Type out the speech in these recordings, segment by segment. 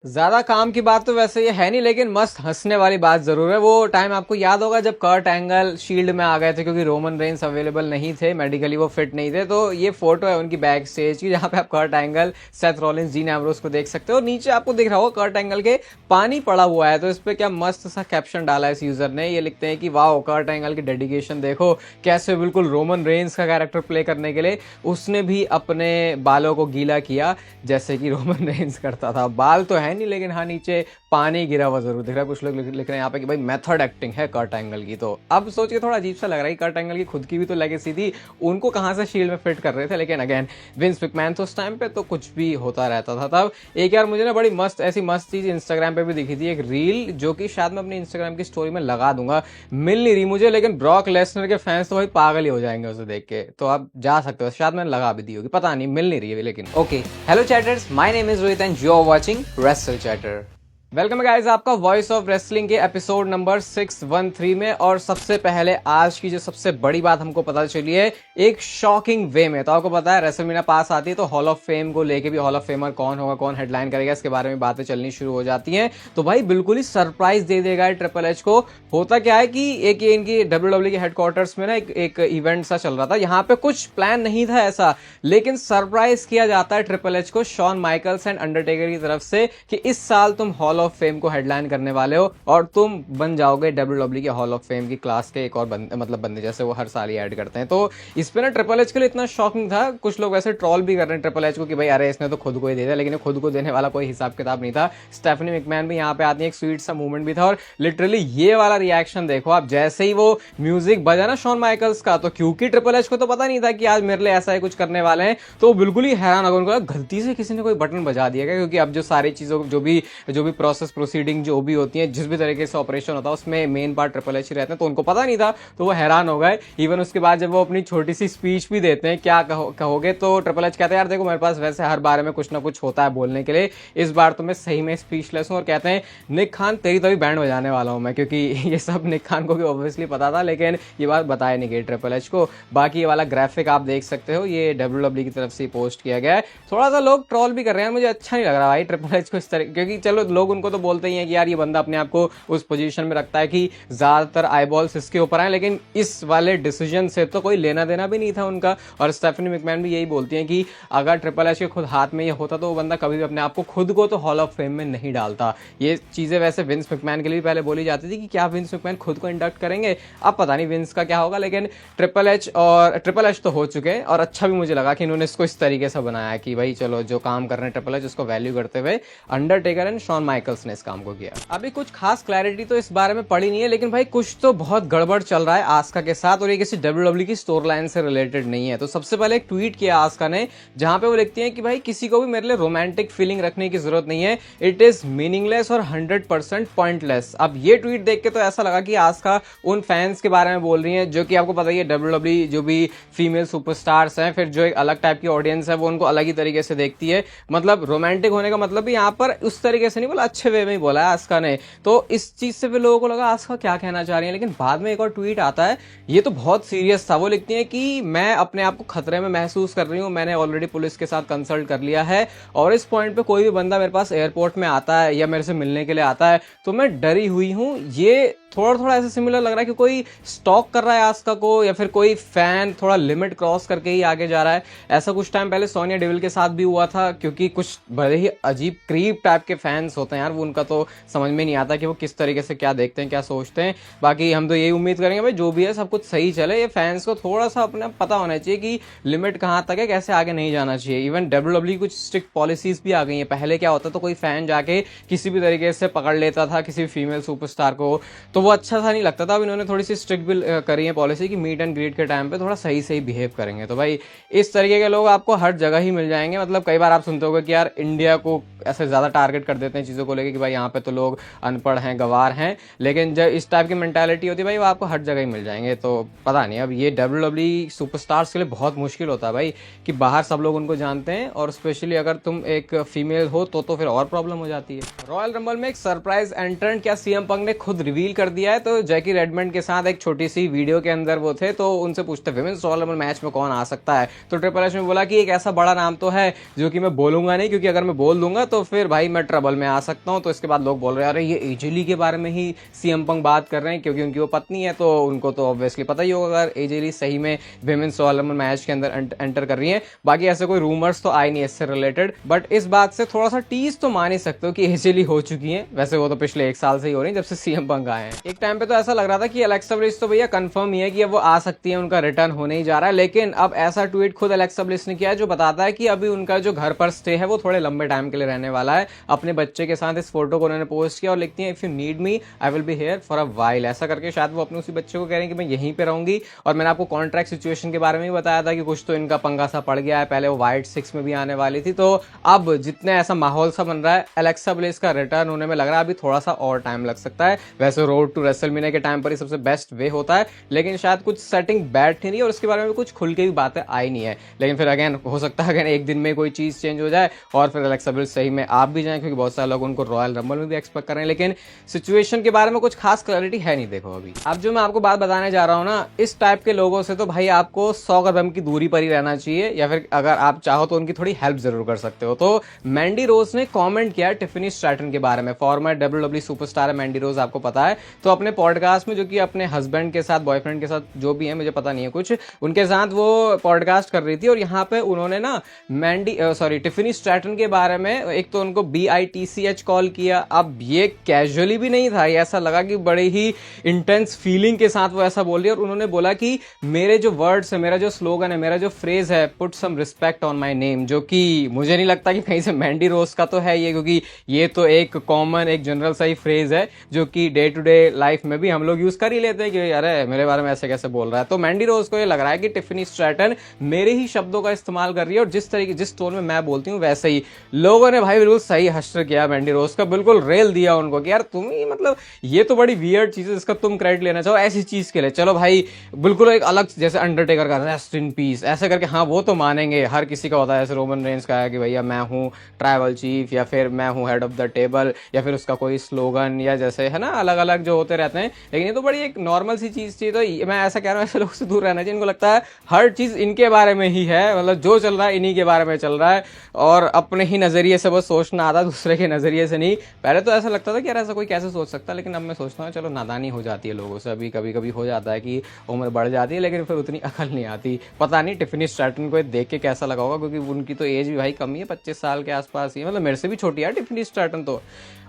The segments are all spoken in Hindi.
ज्यादा काम की बात तो वैसे ये है नहीं, लेकिन मस्त हंसने वाली बात जरूर है। वो टाइम आपको याद होगा जब कर्ट एंगल शील्ड में आ गए थे, क्योंकि रोमन रेंस अवेलेबल नहीं थे, मेडिकली वो फिट नहीं थे। तो ये फोटो है उनकी बैक स्टेज की, जहां पे आप Kurt Angle, Seth Rollins, Dean Ambrose को देख सकते हो। नीचे आपको दिख रहा होगा कर्ट एंगल के पानी पड़ा हुआ है, तो इस पे क्या मस्त सा कैप्शन डाला है इस यूजर ने। ये लिखते हैं कि वाह, कर्ट एंगल की डेडिकेशन देखो, कैसे बिल्कुल रोमन रेंस का कैरेक्टर प्ले करने के लिए उसने भी अपने बालों को गीला किया, जैसे कि रोमन रेंस करता था। बाल तो है नहीं, लेकिन हाँ नीचे पानी गिरा हुआ जरूर दिख रहा है। कुछ लोग लिख रहे हैं यहाँ पे कि भाई मेथड एक्टिंग है कर्ट एंगल की। तो अब सोच के थोड़ा अजीब सा लग रहा है, कर्ट एंगल की खुद की भी तो लेगेसी थी, उनको कहां से शील्ड में फिट कर रहे थे। लेकिन अगेन विंस मैकमैन तो उस टाइम पे तो कुछ भी होता रहता था। तब एक यार मुझे ना बड़ी मस्त ऐसी मस्त चीज इंस्टाग्राम पे भी दिखी थी, एक रील, जो कि शायद मैं अपनी इंस्टाग्राम की स्टोरी में लगा दूंगा, मिल नहीं रही मुझे, लेकिन ब्रॉक लेसनर के फैंस तो भाई पागल ही हो जाएंगे उसे देख के। तो आप जा सकते हो, शायद मैंने लगा भी दी होगी, पता नहीं, मिल नहीं रही है लेकिन। Okay, hello chatters, my name is Rohit and you are watching Wrestle Chatter. Welcome guys आपका वॉइस ऑफ रेसलिंग के एपिसोड नंबर 613 में। और सबसे पहले आज की जो सबसे बड़ी बात हमको पता चली है एक शॉकिंग वे में। तो आपको पता है रेसलमेनिया पास आती है तो हॉल ऑफ फेम को लेके भी, हॉल ऑफ फेमर कौन होगा, कौन हेडलाइन करेगा, इसके बारे में बातें चलनी शुरू हो जाती हैं। तो भाई बिल्कुल ही सरप्राइज दे देगा ट्रिपल एच को। होता क्या है कि एक ये इनकी डब्ल्यूडब्ल्यू के हेडक्वार्टर्स में ना एक इवेंट सा चल रहा था, यहाँ पे कुछ प्लान नहीं था ऐसा, लेकिन सरप्राइज किया जाता है ट्रिपल एच को शॉन माइकल्स एंड अंडरटेकर की तरफ से कि इस साल तुम हॉल ऑफ फेम को हेडलाइन करने वाले हो और तुम बन जाओगे डब्ल्यूडब्ल्यू के हॉल ऑफ फेम की क्लास के एक और बंदे, जैसे वो हर साल ही ऐड करते हैं। तो इस पे ना ट्रिपल एच के लिए इतना शॉकिंग था, कुछ लोग वैसे ट्रॉल भी कर रहे हैं ट्रिपल एच को कि भाई अरे इसने तो खुद को ही दे दिया, लेकिन खुद को देने वाला कोई हिसाब किताब नहीं था। स्टेफनी मैकमैन भी यहाँ पे आती है, एक स्वीट सा मूवमेंट भी था। और लिटरली ये वाला रिएक्शन देखो आप, जैसे ही वो म्यूजिक बजा ना शॉन माइकल्स का, तो क्योंकि ट्रिपल एच को तो पता नहीं था कि आज मेरे लिए ऐसा ही कुछ करने वाले हैं, तो बिल्कुल ही हैरान हो गया। उनको गलती से किसी ने कोई बटन बजा दिया गया, क्योंकि अब जो सारी चीजों जो भी प्रोसेस प्रोसीडिंग जो भी होती है, जिस भी तरीके से ऑपरेशन होता है, उसमें मेन पार्ट ट्रिपल एच ही रहते हैं, तो उनको पता नहीं था, तो वो हैरान हो गए। इवन उसके बाद जब वो अपनी छोटी सी स्पीच भी देते हैं, क्या कहोगे, तो ट्रिपल एच कहते हैं यार देखो मेरे पास वैसे हर बारे में कुछ ना कुछ होता है बोलने के लिए, इस बार तो मैं सही में स्पीचलेस हूं। और कहते हैं निक खान तेरी तो भी बैंड बजाने वाला हूं मैं, क्योंकि ये सब निक खान को भी ऑब्वियसली पता था, लेकिन ये बात बताया नहीं गई ट्रिपल एच को। बाकी ये वाला ग्राफिक आप देख सकते हो, ये डब्ल्यूडब्ल्यू की तरफ से पोस्ट किया गया है। थोड़ा सा लोग ट्रोल भी कर रहे हैं, मुझे अच्छा नहीं लग रहा भाई ट्रिपल एच को इस तरह, क्योंकि चलो लोग उनको तो बोलते ही हैं कि यार ये बंदा अपने आप को उस पोजीशन में रखता है कि ज्यादातर आईबॉल्स इसके ऊपर आए, लेकिन इस वाले डिसीजन से तो कोई लेना देना भी नहीं था उनका। और स्टेफनी मैकमैन भी यही बोलती हैं कि अगर ट्रिपल एच के खुद हाथ में ये होता तो वो बंदा कभी भी अपने आप को खुद को तो हॉल ऑफ फेम में नहीं डालता। ये चीजें वैसे विंस मैकमैन के लिए भी पहले बोली जाती थी कि क्या विंस मैकमैन खुद को इंडक्ट करेंगे, अब पता नहीं विंस का क्या होगा। लेकिन ट्रिपल एच तो हो चुके हैं, और अच्छा भी मुझे लगा कि इन्होंने इसको इस तरीके से बनाया कि भाई चलो जो काम कर रहे हैं ट्रिपल एच उसको वैल्यू करते हुए अंडरटेकर एंड शॉन माइकल्स ने इस काम को किया। अभी कुछ खास क्लैरिटी तो इस बारे में पड़ी नहीं है, लेकिन भाई कुछ तो बहुत गड़बड़ चल रहा है आस्का के साथ, और ये किसी डब्ल्यूडब्ल्यू की स्टोर लाइन से रिलेटेड नहीं है। तो सबसे पहले एक ट्वीट किया आस्का ने, जहां पे वो लिखती है कि भाई किसी को भी मेरे लिए रोमांटिक फीलिंग रखने की जरूरत नहीं है, इट इज मीनिंगलेस और 100% पॉइंटलेस। अब ये ट्वीट देख के तो ऐसा लगा कि आस्का उन फैंस के बारे में बोल रही है जो कि आपको पता ही है डब्ल्यूडब्ल्यू जो भी फीमेल सुपरस्टार्स हैं, फिर जो एक अलग टाइप की ऑडियंस है वो उनको अलग ही तरीके से देखती है। मतलब रोमांटिक होने का मतलब भी यहाँ पर उस तरीके से नहीं बोला, अच्छे वे में ही बोला है आस्का ने। तो इस चीज से भी लोगों को लगा आस्का क्या कहना चाह रही है, लेकिन बाद में एक और ट्वीट आता है, ये तो बहुत सीरियस था। वो लिखती है कि मैं अपने आप को खतरे में महसूस कर रही हूँ, मैंने ऑलरेडी पुलिस के साथ कंसल्ट कर लिया है, और इस पॉइंट पे कोई भी बंदा मेरे पास एयरपोर्ट में आता है या मेरे से मिलने के लिए आता है तो मैं डरी हुई हूँ। ये थोड़ा थोड़ा ऐसे सिमिलर लग रहा है कि कोई स्टॉक कर रहा है आस्का को, या फिर कोई फैन थोड़ा लिमिट क्रॉस करके ही आगे जा रहा है। ऐसा कुछ टाइम पहले सोनिया डेविल के साथ भी हुआ था, क्योंकि कुछ बड़े ही अजीब क्रीप टाइप के फैंस होते हैं यार, वो उनका तो समझ में नहीं आता कि वो किस तरीके से क्या देखते हैं, क्या सोचते हैं। बाकी हम तो यही उम्मीद करेंगे भाई जो भी है सब कुछ सही चले। ये फैंस को थोड़ा सा अपना पता होना चाहिए कि लिमिट कहां तक है, कैसे आगे नहीं जाना चाहिए। इवन डब्ल्यूडब्ल्यू कुछ स्ट्रिक्ट पॉलिसीज भी आ गई है। पहले क्या होता तो कोई फैन जाके किसी भी तरीके से पकड़ लेता था किसी फीमेल सुपरस्टार को, तो वो अच्छा सा नहीं लगता था। अब इन्होंने थोड़ी सी स्ट्रिक्ट भी करी है पॉलिसी कि मीट एंड ग्रीट के टाइम पे थोड़ा सही सही बिहेव करेंगे। तो भाई इस तरीके के लोग आपको हर जगह ही मिल जाएंगे। मतलब कई बार आप सुनते होंगे कि यार इंडिया को ऐसे ज्यादा टारगेट कर देते हैं चीजों को लेकर कि भाई यहाँ पे तो लोग अनपढ़ हैं, गवार हैं, लेकिन जब इस टाइप की मेंटालिटी होती है भाई वो आपको हर जगह ही मिल जाएंगे। तो पता नहीं, अब ये डब्ल्यूडब्ल्यू सुपरस्टार्स के लिए बहुत मुश्किल होता है भाई कि बाहर सब लोग उनको जानते हैं, और स्पेशली अगर तुम एक फीमेल हो तो फिर और प्रॉब्लम हो जाती है। रॉयल रंबल में एक सरप्राइज एंट्रेंट क्या सीएम पंक ने खुद रिवील कर दिया है। तो जैकी रेडमंड के साथ एक छोटी सी वीडियो के अंदर वो थे, तो उनसे पूछते विमेंस रॉयल रंबल मैच में कौन आ सकता है, तो ट्रिपल एच ने बोला कि एक ऐसा बड़ा नाम तो है जो कि मैं बोलूंगा नहीं, क्योंकि अगर मैं बोल दूंगा तो फिर भाई मैं ट्रबल में आ सकता हूं। तो इसके बाद लोग बोल रहे हैं अरे ये एजेली के बारे में ही सीएम पंक बात कर रहे हैं, क्योंकि उनकी वो पत्नी है, तो उनको तो ऑब्वियसली पता ही होगा अगर एजेली सही में विमेंस रॉयल रंबल मैच के अंदर एंटर कर रही है। बाकी ऐसे कोई रूमर्स तो आए नहीं इससे रिलेटेड, बट इस बात से थोड़ा सा टीज तो मान ही सकते हो कि एजेली हो चुकी है। वैसे वो तो पिछले 1 साल से ही हो रही है जब से सीएम पंक आए हैं। एक टाइम पे तो ऐसा लग रहा था कि एलेक्सा ब्लिस तो भैया कंफर्म ही है कि अब वो आ सकती है, उनका रिटर्न होने ही जा रहा है। लेकिन अब ऐसा ट्वीट खुद एलेक्सा ब्लिस ने किया है जो बताता है कि अभी उनका जो घर पर स्टे है वो थोड़े लंबे टाइम के लिए रहने वाला है। अपने बच्चे के साथ इस फोटो को उन्होंने पोस्ट किया और लिखती है if you need me I will be here for a while. ऐसा करके शायद वो अपने उसी बच्चे को कह रहे हैं कि मैं यहीं पे रहूंगी। और मैंने आपको कॉन्ट्रैक्ट सिचुएशन के बारे में भी बताया था कि कुछ तो इनका पंगा सा पड़ गया है, पहले वो वाइट 6 में भी आने वाली थी। तो अब जितने ऐसा माहौल सा बन रहा है, एलेक्सा ब्लिस का रिटर्न होने में लग रहा है अभी थोड़ा सा और टाइम लग सकता है। वैसे रोड टू रेसलमेनिया के टाइम पर ही सबसे बेस्ट वे होता है, लेकिन शायद कुछ सेटिंग बैठ नहीं है और उसके बारे में कुछ खुल के भी बातें आई नहीं है। लेकिन फिर अगेन हो सकता है अगर एक दिन में कोई चीज चेंज हो जाए और फिर एलेक्सा ब्लिस सही में आप भी जाएं, क्योंकि बहुत सारे लोग उनको रॉयल रंबल में भी एक्सपेक्ट कर रहे हैं। लेकिन सिचुएशन के बारे में कुछ खास क्लैरिटी है नहीं। देखो अभी अब जो मैं आपको बात बताने जा रहा हूँ ना, इस टाइप के लोगों से तो भाई आपको 100 कदम की दूरी पर ही रहना चाहिए, या फिर अगर आप चाहो तो उनकी थोड़ी हेल्प जरूर कर सकते हो। तो मैंडी रोज ने कमेंट किया टिफनी स्ट्रैटन के बारे में। फॉर्मर डब्ल्यूडब्ल्यूई सुपरस्टार है मैंडी रोज, आपको पता है। तो अपने पॉडकास्ट में, जो कि अपने हस्बैंड के साथ बॉयफ्रेंड के साथ जो भी है मुझे पता नहीं है कुछ, उनके साथ वो पॉडकास्ट कर रही थी और यहाँ पे उन्होंने ना टिफनी स्ट्रैटन के बारे में एक तो उनको BITCH कॉल किया। अब ये कैजुअली भी नहीं था, ये ऐसा लगा कि बड़े ही इंटेंस फीलिंग के साथ वो ऐसा बोल रही है। और उन्होंने बोला कि मेरे जो वर्ड्स है, मेरा जो स्लोगन है, मेरा जो फ्रेज है put some respect on my name, जो कि मुझे नहीं लगता कि कहीं से मैंडी रोज का तो है ये, क्योंकि ये तो एक कॉमन एक जनरल सा ही फ्रेज है जो कि डे टू डे लाइफ में भी हम लोग यूज कर ही लेते हैं कि अरे मेरे बारे में ऐसे कैसे बोल रहा है। तो मैंडी रोज को ये लग रहा है कि टिफनी स्ट्रैटन मेरे ही शब्दों का इस्तेमाल कर रही है और जिस तरीके जिस टोन में मैं बोलती हूँ वैसे ही। लोगों ने भाई बिल्कुल सही हश्र किया मैंडी रोज का, बिल्कुल रेल दिया उनको कि यार तुम ही मतलब ये तो बड़ी वियर्ड चीज है जिसका तुम क्रेडिट लेना चाहो ऐसी चीज के लिए। चलो भाई बिल्कुल एक अलग, जैसे अंडरटेकर का रेस्ट इन पीस ऐसे करके, हाँ वो तो मानेंगे, हर किसी का होता है। जैसे रोमन रेंस का है कि भैया मैं हूँ ट्राइबल चीफ, या फिर मैं हूँ हेड ऑफ द टेबल, या फिर उसका कोई स्लोगन, या जैसे है ना अलग अलग जो होते रहते हैं। लेकिन ये तो बड़ी एक नॉर्मल सी चीज थी। तो मैं ऐसा कह रहा हूँ ऐसे लोगों से दूर रहना चाहिए। इनको लगता है हर चीज इनके बारे में ही है, मतलब जो चल रहा है इन्हीं के बारे में चल रहा है और अपने ही नजरिए से बस सोचना आता, दूसरे के नजरिए से नहीं। पहले तो ऐसा लगता था कि यार ऐसा कोई कैसे सोच सकता है, लेकिन अब मैं सोचता हूँ चलो नादानी हो जाती है लोगों से, अभी कभी कभी हो जाता है कि उम्र बढ़ जाती है, लेकिन फिर उतनी अकल नहीं आती। पता नहीं टिफनी स्ट्रैटन को देख के कैसा लगा होगा, क्योंकि उनकी तो एज भी भाई कम ही है, 25 साल के आसपास ही है, मतलब मेरे से भी छोटी है टिफनी स्ट्रैटन तो।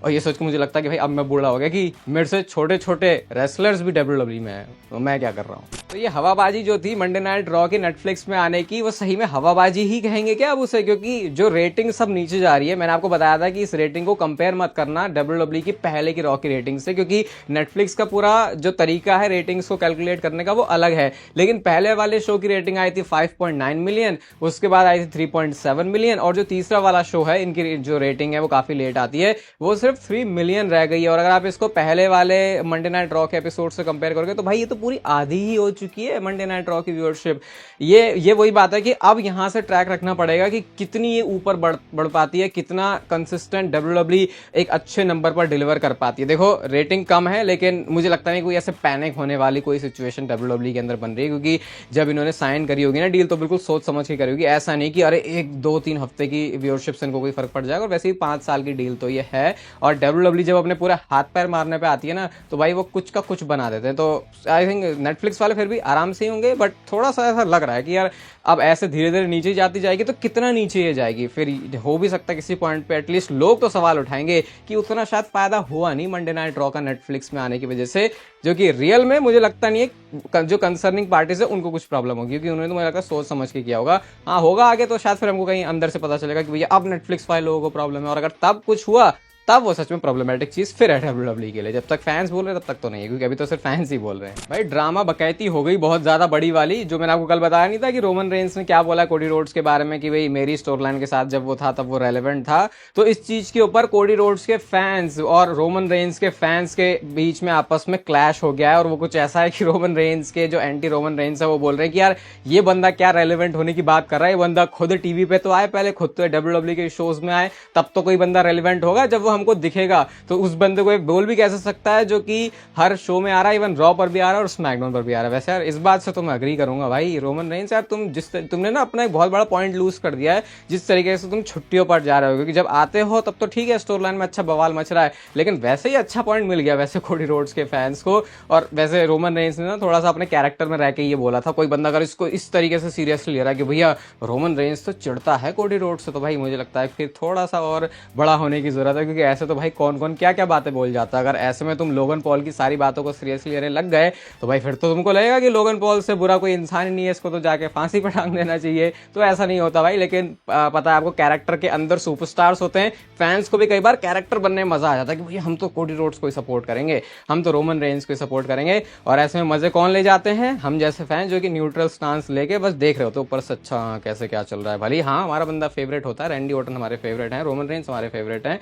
और ये सोच के मुझे लगता है कि भाई अब मैं बूढ़ा हो गया कि मेरे से छोटे छोटे रेसलर्स भी डब्ल्यूडब्ल्यूई में है, तो मैं क्या कर रहा हूँ। तो ये हवाबाजी जो थी मंडे नाइट रॉ की नेटफ्लिक्स में आने की, वो सही में हवाबाजी ही कहेंगे क्या अब उसे, क्योंकि जो रेटिंग सब नीचे जा रही है। मैंने आपको बताया था कि इस रेटिंग को कंपेयर मत करना डब्ल्यूडब्ल्यूई की पहले की रॉ की रेटिंग से, क्योंकि नेटफ्लिक्स का पूरा जो तरीका है रेटिंग्स को कैलकुलेट करने का वो अलग है। लेकिन पहले वाले शो की रेटिंग आई थी 5.9 मिलियन, उसके बाद आई थी 3.7 मिलियन, और जो तीसरा वाला शो है इनकी जो रेटिंग है वो काफी लेट आती है, वो सिर्फ 3 मिलियन रह गई है। और अगर आप इसको पहले वाले मंडे नाइट रॉ के एपिसोड से कंपेयर करोगे तो भाई ये तो पूरी आधी ही हो चुकी है मंडे नाइट रॉ की व्यूअरशिप। ये वही बात है कि अब यहां से ट्रैक रखना पड़ेगा कि कितनी ये ऊपर बढ़ पाती है, कितना कंसिस्टेंट डब्ल्यूडब्ल्यूई एक अच्छे नंबर पर डिलीवर कर पाती है। देखो रेटिंग कम है, लेकिन मुझे लगता नहीं कोई ऐसे पैनिक होने वाली कोई सिचुएशन डब्ल्यूडब्ल्यूई के अंदर बन रही है, क्योंकि जब इन्होंने साइन करी होगी ना डील तो बिल्कुल सोच समझ के करी होगी। ऐसा नहीं कि अरे 1-2-3 हफ्ते की व्यूअरशिप से इनको कोई फर्क पड़ जाएगा, और वैसे ही 5 साल की डील तो ये है। और डब्ल्यूडब्ल्यूई जब अपने पूरे हाथ पैर मारने पे आती है ना तो भाई वो कुछ का कुछ बना देते हैं। तो आई थिंक नेटफ्लिक्स वाले फिर भी आराम से ही होंगे, बट थोड़ा सा ऐसा लग रहा है कि यार अब ऐसे धीरे धीरे नीचे जाती जाएगी तो कितना नीचे ये जाएगी। फिर हो भी सकता है किसी पॉइंट पे एटलीस्ट लोग तो सवाल उठाएंगे कि उतना शायद फायदा हुआ नहीं मंडे नाइट रॉ का नेटफ्लिक्स में आने की वजह से, जो कि रियल में मुझे लगता नहीं है जो कंसर्निंग पार्टीज है उनको कुछ प्रॉब्लम होगी, क्योंकि उन्होंने तो मुझे लगता है सोच समझ के किया होगा। हाँ होगा आगे तो शायद फिर हमको कहीं अंदर से पता चलेगा कि भैया अब नेटफ्लिक्स वाले लोगों को प्रॉब्लम है, और अगर तब कुछ हुआ तब वो सच में प्रॉब्लमेटिक चीज फिर है डब्ल्यूडब्ल्यूई के लिए। जब तक फैंस बोल रहे हैं तब तक तो नहीं है, क्योंकि अभी तो सिर्फ फैंस ही बोल रहे हैं। भाई ड्रामा बकैती हो गई बहुत ज्यादा बड़ी वाली, जो मैंने आपको कल बताया नहीं था कि रोमन रेंस ने क्या बोला कोडी रोड्स के बारे में कि भाई मेरी स्टोरी लाइन के साथ जब वो था तब वो रेलेवेंट था। तो इस चीज के ऊपर कोडी रोड्स के फैंस और रोमन रेंस के फैंस के बीच में आपस में क्लैश हो गया है, और वो कुछ ऐसा है कि रोमन रेंस के जो एंटी रोमन रेंस है वो बोल रहे हैं कि यार ये बंदा क्या रेलेवेंट होने की बात कर रहा है, ये बंदा खुद टीवी पे तो आए, पहले खुद तो डब्ल्यूडब्ल्यूई के शोज में आए, तब तो कोई बंदा रेलेवेंट होगा, जब वो हमको दिखेगा तो उस बंदे को एक बोल भी कैसे सकता है जो कि हर शो में आ रहा है, इवन रॉ पर भी आ रहा है और स्मैकडाउन पर भी आ रहा है। वैसे यार इस बात से तो मैं अग्री करूंगा भाई, रोमन रेंस यार तुमने ना अपना एक बहुत बड़ा पॉइंट लूज कर दिया है जिस तरीके से तुम छुट्टियों पर जा रहे हो, क्योंकि जब आते हो तब तो ठीक है स्टोरी लाइन में अच्छा बवाल मच रहा है, लेकिन वैसे ही अच्छा पॉइंट मिल गया वैसे कोडी रोड्स के फैंस को। और वैसे रोमन रेंस ने ना थोड़ा सा अपने कैरेक्टर में रह के ये बोला था, कोई बंदा अगर इसको इस तरीके से सीरियसली ले रहा है कि भैया रोमन रेंस तो चिढ़ता है कोडी रोड्स से, तो भाई मुझे लगता है फिर थोड़ा सा और बड़ा होने की जरूरत है, क्योंकि ऐसे तो भाई कौन कौन क्या क्या बातें बोल जाता है। अगर ऐसे में तुम लोगन पॉल की सारी बातों को सीरियसली लेने लग गए तो भाई फिर तो तुमको लगेगा कि लोगन पॉल से बुरा कोई इंसान ही नहीं है, इसको तो जाके फांसी पर टांग देना चाहिए। तो ऐसा नहीं होता भाई, लेकिन पता है आपको कैरेक्टर के अंदर सुपरस्टार्स होते हैं, फैंस को भी कई बार कैरेक्टर बनने में मजा आ जाता है कि भैया हम तो कोडी रोड्स को सपोर्ट करेंगे, हम तो रोमन रेंस को सपोर्ट करेंगे। और ऐसे में मजे कौन ले जाते हैं? हम जैसे फैन जो कि न्यूट्रल स्टांस लेके बस देख रहे होते ऊपर से, अच्छा कैसे क्या चल रहा है। भले हाँ हमारा बंदा फेवरेट होता है, रैंडी ऑर्टन हमारे फेवरेट है, रोमन रेंस हमारे फेवरेट है,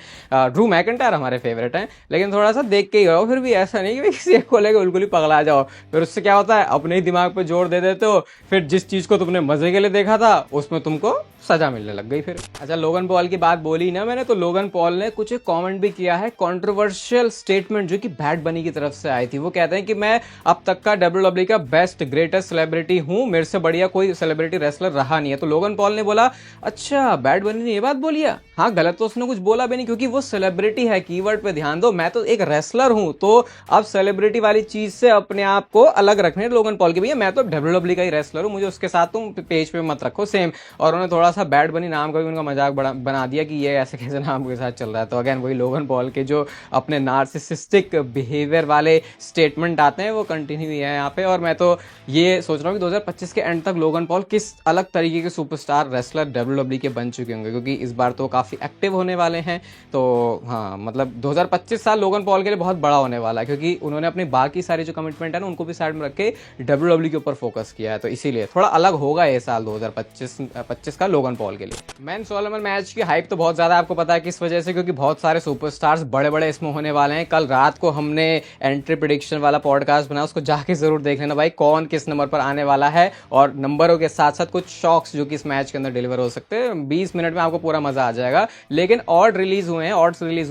ड्रू मैकिंटायर हमारे फेवरेट है, लेकिन थोड़ा सा देख के ही रहो। फिर भी ऐसा नहीं कि किसी एक को लेकर बिल्कुल ही पगला जाओ, फिर उससे क्या होता है अपने ही दिमाग पे जोर दे देते हो, फिर जिस चीज को तुमने मजे के लिए देखा था उसमें तुमको सजा मिलने लग गई फिर। अच्छा लोगन पॉल की बात बोली ना मैंने, तो लोगन पॉल ने कुछ एक कमेंट भी किया है, कंट्रोवर्शियल स्टेटमेंट जो कि बैड बनी की तरफ से आई थी। वो कहते हैं कि मैं अब तक का WWE का बेस्ट ग्रेटेस्ट सेलिब्रिटी हूं, मेरे से बढ़िया कोई सेलिब्रिटी रेसलर रहा नहीं है। तो लोगन पॉल ने बोला अच्छा बैड बनी ने ये बात बोली है, हाँ गलत तो उसने कुछ बोला भी नहीं, क्योंकि वो सेलिब्रिटी है, कीवर्ड पे ध्यान दो, मैं तो एक रेसलर हूं। तो अब सेलिब्रिटी वाली चीज से अपने आप को अलग रखने लोगन पॉल की, भैया मैं तो WWE का ही रेसलर हूं, मुझे उसके साथ तुम पेज पे मत रखो सेम। और उन्होंने थोड़ा सा बैड बनी नाम का भी उनका मजाक बना दिया कि ये ऐसे कैसे नाम के साथ चल रहा है। तो अगेन वही लोगन पॉल के जो अपने नार्सिसिस्टिक बिहेवियर वाले स्टेटमेंट आते हैं वो कंटिन्यू है यहाँ पे। और मैं तो ये सोच रहा हूँ कि 2025 के एंड तक लोगन पॉल किस अलग तरीके के सुपरस्टार रेसलर WWE के बन चुके होंगे, क्योंकि इस बार तो काफी एक्टिव होने वाले हैं। तो हाँ मतलब 2025 साल लोगन पॉल के लिए बहुत बड़ा होने वाला है, क्योंकि उन्होंने अपनी बाकी सारी जो कमिटमेंट है ना उनको भी साइड में रख के WWE के ऊपर फोकस किया है। तो इसीलिए थोड़ा अलग होगा ये साल 2025 का लोगन पॉल के लिए। मेन सोलोमन मैच की हाइप तो बहुत ज्यादा आपको पता है किस वजह से, क्योंकि बहुत सारे सुपरस्टार्स बड़े बड़े इसमें होने वाले हैं। कल रात को हमने एंट्री प्रेडिक्शन वाला पॉडकास्ट बनाया, उसको जाके जरूर देख लेना भाई, कौन किस नंबर पर आने वाला है, और नंबरों के साथ साथ कुछ शॉक्स जो कि इस मैच के अंदर डिलीवर हो सकते हैं। 20 मिनट में आपको पूरा मजा आ जाएगा। लेकिन ऑड्स रिलीज हुए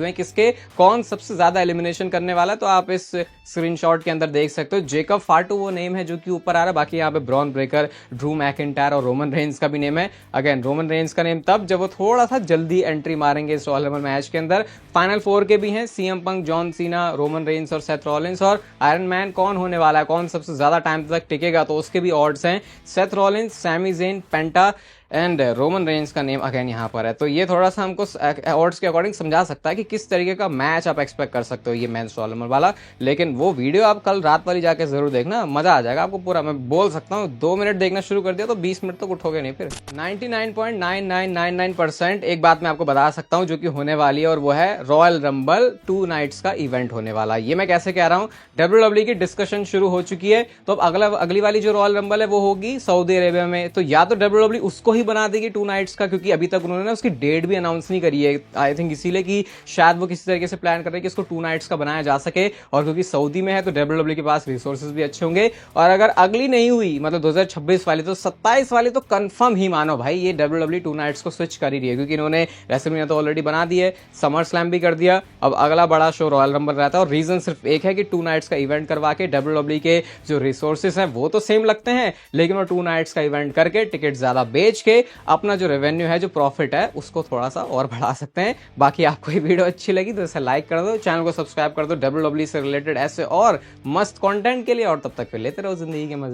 हैं किसके कौन सबसे ज्यादा एलिमिनेशन करने वाला है, तो आप इस स्क्रीनशॉट के अंदर देख सकते हो। जेकब फाटू वो नेम है जो कि ऊपर आ रहा है, बाकी यहाँ पे ब्रॉन ब्रेकर, ड्रू मैकिंटायर और रोमन रेंस का भी नेम है। अगेन रोमन रेंस का नेम तब जब वो थोड़ा सा जल्दी एंट्री मारेंगे इस रॉयल रंबल मैच के अंदर। फाइनल 4 के भी हैं, CM Punk, John Cena, Roman Reigns और सेथ रॉलिंस। और आयरन मैन कौन होने वाला है, कौन सबसे ज्यादा टाइम तक टिकेगा, तो उसके भी ऑड्स हैं। Seth Rollins, Sami Zayn, Penta and Roman Reigns का नेम अगेन यहाँ पर है। तो ये थोड़ा सा हमको ऑड्स के अकॉर्डिंग समझा सकता है कि किस तरीके का मैच आप एक्सपेक्ट कर सकते हो ये मेंस रॉयल रंबल वाला। लेकिन वो वीडियो आप कल रात वाली जाके जरूर देखना, मजा आ जाएगा आपको पूरा। मैं बोल सकता हूँ 2 मिनट देखना शुरू कर दिया तो 20 मिनट तक उठोगे नहीं फिर। 99.9999% एक बात मैं आपको बता सकता हूँ जो कि होने वाली है, और वो है रॉयल रंबल 2 नाइट्स का इवेंट होने वाला है। ये मैं कैसे कह रहा हूँ, WWE की डिस्कशन शुरू हो चुकी है, तो अब अगली वाली जो रॉयल रंबल है वो होगी सऊदी अरेबिया में। तो या तो WWE उसको ही बना देगी 2 नाइट्स का, क्योंकि अभी तक उन्होंने ना उसकी डेट भी अनाउंस नहीं करी है, आई थिंक इसीलिए कि शायद वो किसी तरीके से प्लान कर रहे हैं कि इसको 2 नाइट्स का बनाया जा सके। और क्योंकि सऊदी में है तो WWE के पास रिसोर्सेज भी अच्छे होंगे। और अगर अगली नहीं हुई मतलब 2026 वाली, तो 27 वाली तो कंफर्म ही मानो भाई ये WWE 2 नाइट्स को स्विच कर ही रही है, क्योंकि इन्होंने रेसलमेनिया तो ऑलरेडी बना दी है, समर स्लैम भी कर दिया, अब अगला बड़ा शो रॉयल रंबल रहता है। और रीजन सिर्फ एक है कि 2 नाइट्स का इवेंट करवा के WWE के जो रिसोर्सेज हैं वो तो सेम लगते हैं, लेकिन वो 2 नाइट्स का इवेंट करके टिकट ज्यादा बेच के अपना जो रेवेन्यू है, जो प्रॉफिट है, उसको थोड़ा सा और बढ़ा सकते हैं। बाकी आपको ये वीडियो अच्छी लगी तो इसे लाइक कर दो, चैनल को सब्सक्राइब कर दो WWE से रिलेटेड ऐसे और मस्त कंटेंट के लिए। और तब तक के लेते रहो जिंदगी के मजे।